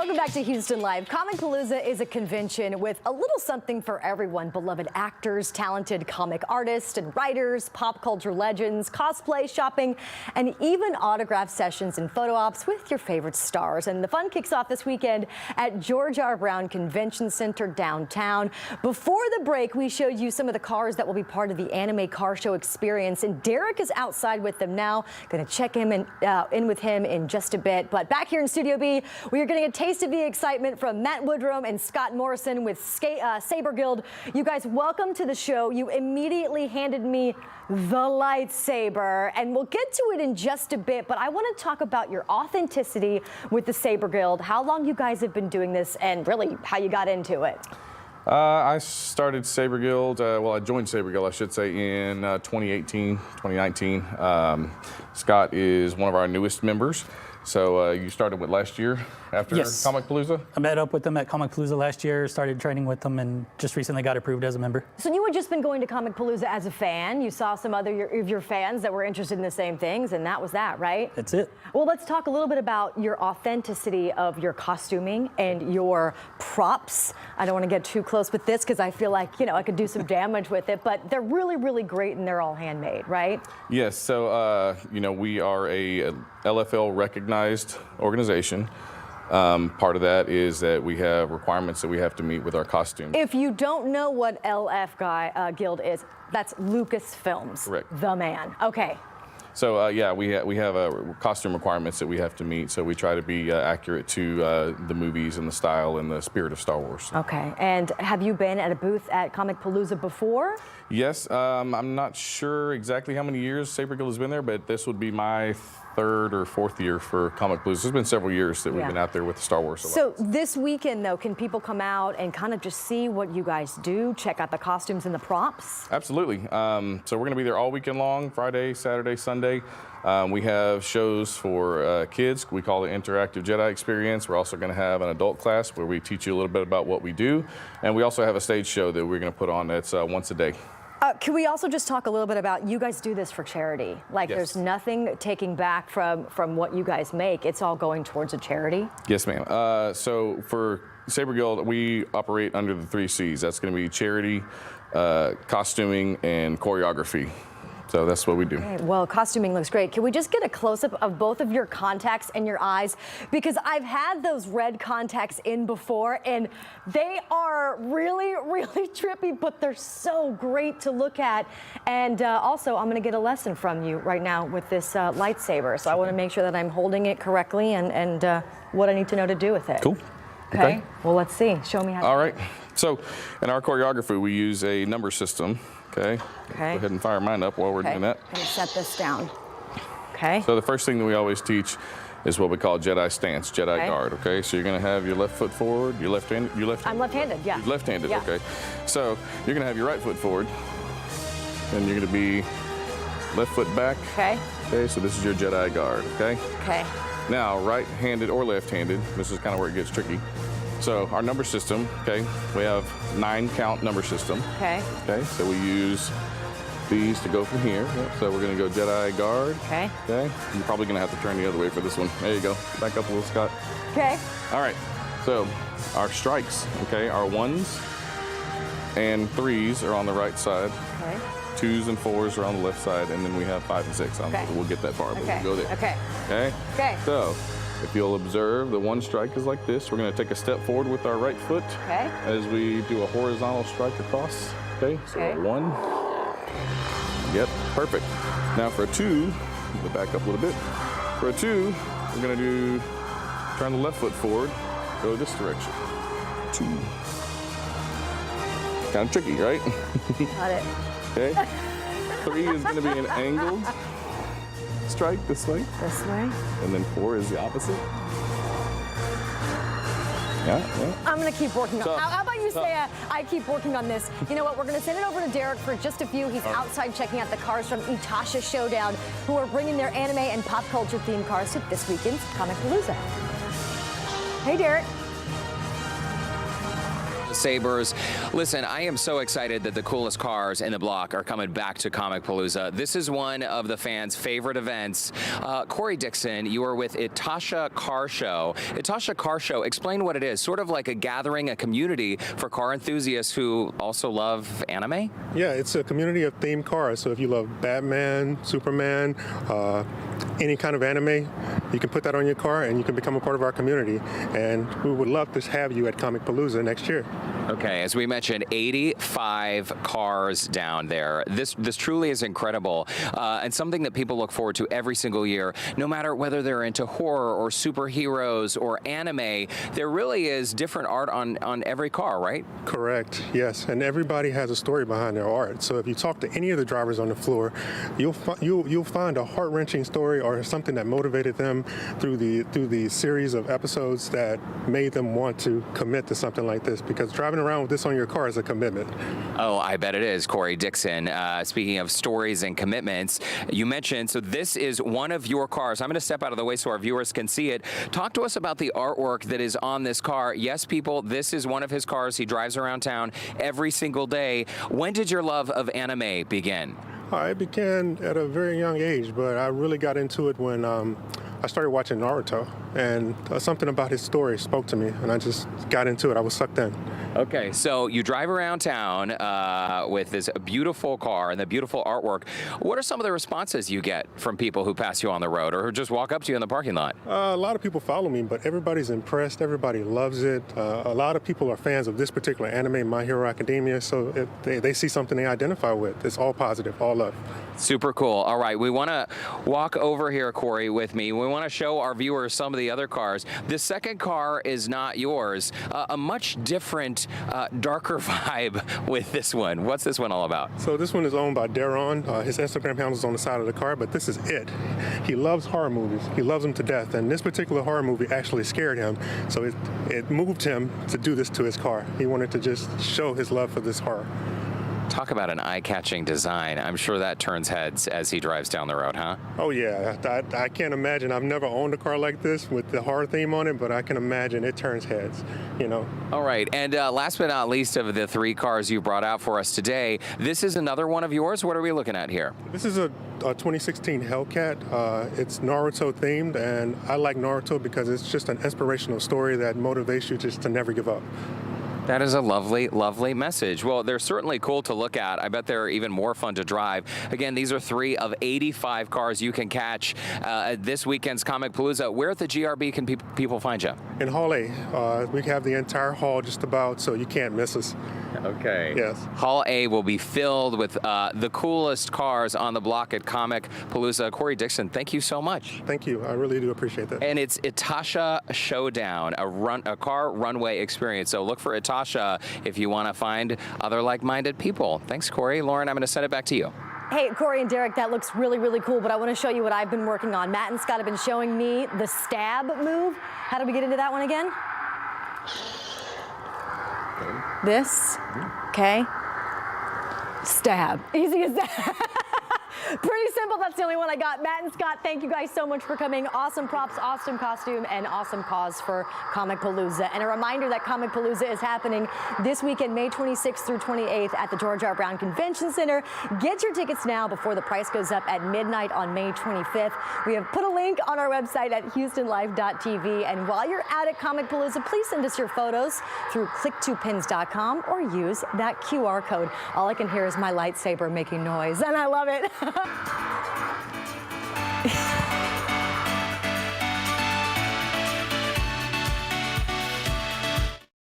Welcome back to Houston Live. Comicpalooza is a convention with a little something for everyone. Beloved actors, talented comic artists and writers, pop culture legends, cosplay, shopping, and even autograph sessions and photo ops with your favorite stars. And the fun kicks off this weekend at George R. Brown Convention Center downtown. Before the break, we showed you some of the cars that will be part of the anime car show experience, and Derek is outside with them now. Going to check him in with him in just a bit. But back here in Studio B, we are getting a taste of the excitement from Matt Woodrum and Scott Morrison with Saber Guild. You guys, welcome to the show. You immediately handed me the lightsaber, and we'll get to it in just a bit, but I want to talk about your authenticity with the Saber Guild, how long you guys have been doing this, and really how you got into it. I started Saber Guild, well, I joined Saber Guild, I should say, in 2018, 2019. Scott is one of our newest members. So you started with last year after Comicpalooza? I met up with them at Comicpalooza last year, started training with them, and just recently got approved as a member. So you had just been going to Comicpalooza as a fan. You saw some other of your fans that were interested in the same things, and that was that, right? That's it. Well, let's talk a little bit about your authenticity of your costuming and your props. I don't want to get too close with this because I feel like, you know, I could do some damage with it, but they're really, really great and they're all handmade, right? Yes, so, you know, we are a LFL recognized organization. Part of that is that we have requirements that we have to meet with our costumes. If you don't know what Guild is, that's Lucasfilms. Correct. The man. Okay. So yeah, we have costume requirements that we have to meet. So we try to be accurate to the movies and the style and the spirit of Star Wars. Okay. And have you been at a booth at Comicpalooza before? Yes. I'm not sure exactly how many years Saber Guild has been there, but this would be my third or fourth year for Comicpalooza. It's been several years that we've been out there with Star Wars. So this weekend, though, can people come out and kind of just see what you guys do, check out the costumes and the props? Absolutely. So we're going to be there all weekend long, Friday, Saturday, Sunday. We have shows for kids. We call it Interactive Jedi Experience. We're also going to have an adult class where we teach you a little bit about what we do. And we also have a stage show that we're going to put on that's once a day. Can we also just talk a little bit about, you guys do this for charity? Like there's nothing taking back from what you guys make. It's all going towards a charity? Yes, ma'am. So for Saber Guild, we operate under the 3 C's. That's going to be charity, costuming, and choreography. So that's what we do. Okay, well, costuming looks great. Can we just get a close-up of both of your contacts and your eyes? Because I've had those red contacts in before, and they are really, really trippy, but they're so great to look at. And also, I'm going to get a lesson from you right now with this lightsaber. So I want to make sure that I'm holding it correctly and what I need to know to do with it. Cool. Okay. Well, let's see. Show me how to do it. All right. So in our choreography, we use a number system. Okay. Go ahead and fire mine up while we're doing that. I'm going to set this down. Okay. So the first thing that we always teach is what we call Jedi stance, Jedi guard. Okay. So you're going to have your left foot forward. You're left-handed. I'm left-handed. Yeah. You're left-handed. Yeah. Okay. So you're going to have your right foot forward, and you're going to be left foot back. Okay. Okay. So this is your Jedi guard. Okay. Okay. Now, right-handed or left-handed. This is kind of where it gets tricky. So our number system, okay, we have 9-count number system. Okay. Okay, so we use these to go from here. Yep. So we're going to go Jedi guard. Okay. Okay. You're probably going to have to turn the other way for this one. There you go. Back up a little, Scott. Okay. All right. So our strikes, okay, our 1s and 3s are on the right side. Okay. 2s and 4s are on the left side, and then we have 5 and 6 on. We'll get that far, but we'll go there. Okay. Okay. Okay. So if you'll observe, the 1 strike is like this. We're going to take a step forward with our right foot as we do a horizontal strike across. Okay, so 1. Yep, perfect. Now for a 2, we'll back up a little bit. For a 2, we're going to turn the left foot forward, go this direction. 2. Kind of tricky, right? Got it. Okay. 3 is going to be an angled strike this way. This way. And then 4 is the opposite. Yeah. I'm going to keep working on it. How about you say I keep working on this? You know what? We're going to send it over to Derek for just a few. He's outside checking out the cars from Itasha Showdown, who are bringing their anime and pop culture themed cars to this weekend's Comicpalooza. Hey, Derek. lightsabers. Listen, I am so excited that the coolest cars in the block are coming back to Comicpalooza. This is one of the fans' favorite events. Corey Dixon, you are with Itasha Car Show. Itasha Car Show, explain what it is. Sort of like a gathering, a community for car enthusiasts who also love anime? Yeah, it's a community of themed cars. So if you love Batman, Superman, any kind of anime, you can put that on your car and you can become a part of our community. And we would love to have you at Comicpalooza next year. Okay, as we mentioned, 85 cars down there. This truly is incredible, and something that people look forward to every single year, no matter whether they're into horror or superheroes or anime. There really is different art on every car, right? Correct, yes, and everybody has a story behind their art. So if you talk to any of the drivers on the floor, you'll find a heart-wrenching story or something that motivated them through the series of episodes that made them want to commit to something like this, because driving around with this on your car is a commitment. Oh, I bet it is, Corey Dixon. Speaking of stories and commitments, you mentioned, so this is one of your cars. I'm going to step out of the way so our viewers can see it. Talk to us about the artwork that is on this car. Yes, people, this is one of his cars. He drives around town every single day. When did your love of anime begin? I began at a very young age, but I really got into it when I started watching Naruto, and something about his story spoke to me, and I just got into it. I was sucked in. Okay, so you drive around town with this beautiful car and the beautiful artwork. What are some of the responses you get from people who pass you on the road or who just walk up to you in the parking lot? A lot of people follow me, but everybody's impressed. Everybody loves it. A lot of people are fans of this particular anime, My Hero Academia, so if they see something they identify with, it's all positive, all love. Super cool. All right, we want to walk over here, Corey, with me. We want to show our viewers some of the other cars. The second car is not yours. A much different, darker vibe with this one. What's this one all about? So this one is owned by Daron. His Instagram handle is on the side of the car, but this is it. He loves horror movies. He loves them to death, and this particular horror movie actually scared him, so it moved him to do this to his car. He wanted to just show his love for this horror. Talk about an eye-catching design. I'm sure that turns heads as he drives down the road, huh? Oh, yeah. I can't imagine. I've never owned a car like this with the horror theme on it, but I can imagine it turns heads, you know. All right. And last but not least of the three cars you brought out for us today, this is another one of yours. What are we looking at here? This is a 2016 Hellcat. It's Naruto themed, and I like Naruto because it's just an inspirational story that motivates you just to never give up. That is a lovely, lovely message. Well, they're certainly cool to look at. I bet they're even more fun to drive. Again, these are 3 of 85 cars you can catch at this weekend's Comicpalooza. Where at the GRB can people find you? In Hall A. We have the entire hall just about, so you can't miss us. Okay. Yes. Hall A will be filled with the coolest cars on the block at Comicpalooza. Corey Dixon, thank you so much. Thank you. I really do appreciate that. And it's Itasha Showdown, a car runway experience. So look for Itasha if you want to find other like-minded people. Thanks, Corey. Lauren, I'm going to send it back to you. Hey, Corey and Derek, that looks really, really cool, but I want to show you what I've been working on. Matt and Scott have been showing me the stab move. How do we get into that one again? This, okay. Stab, easy as that. Pretty simple, that's the only one I got. Matt and Scott, thank you guys so much for coming. Awesome props, awesome costume, and awesome cause for Comicpalooza. And a reminder that Comicpalooza is happening this weekend, May 26th through 28th at the George R. Brown Convention Center. Get your tickets now before the price goes up at midnight on May 25th. We have put a link on our website at HoustonLive.tv. And while you're out at Comicpalooza, please send us your photos through click2pins.com or use that QR code. All I can hear is my lightsaber making noise, and I love it.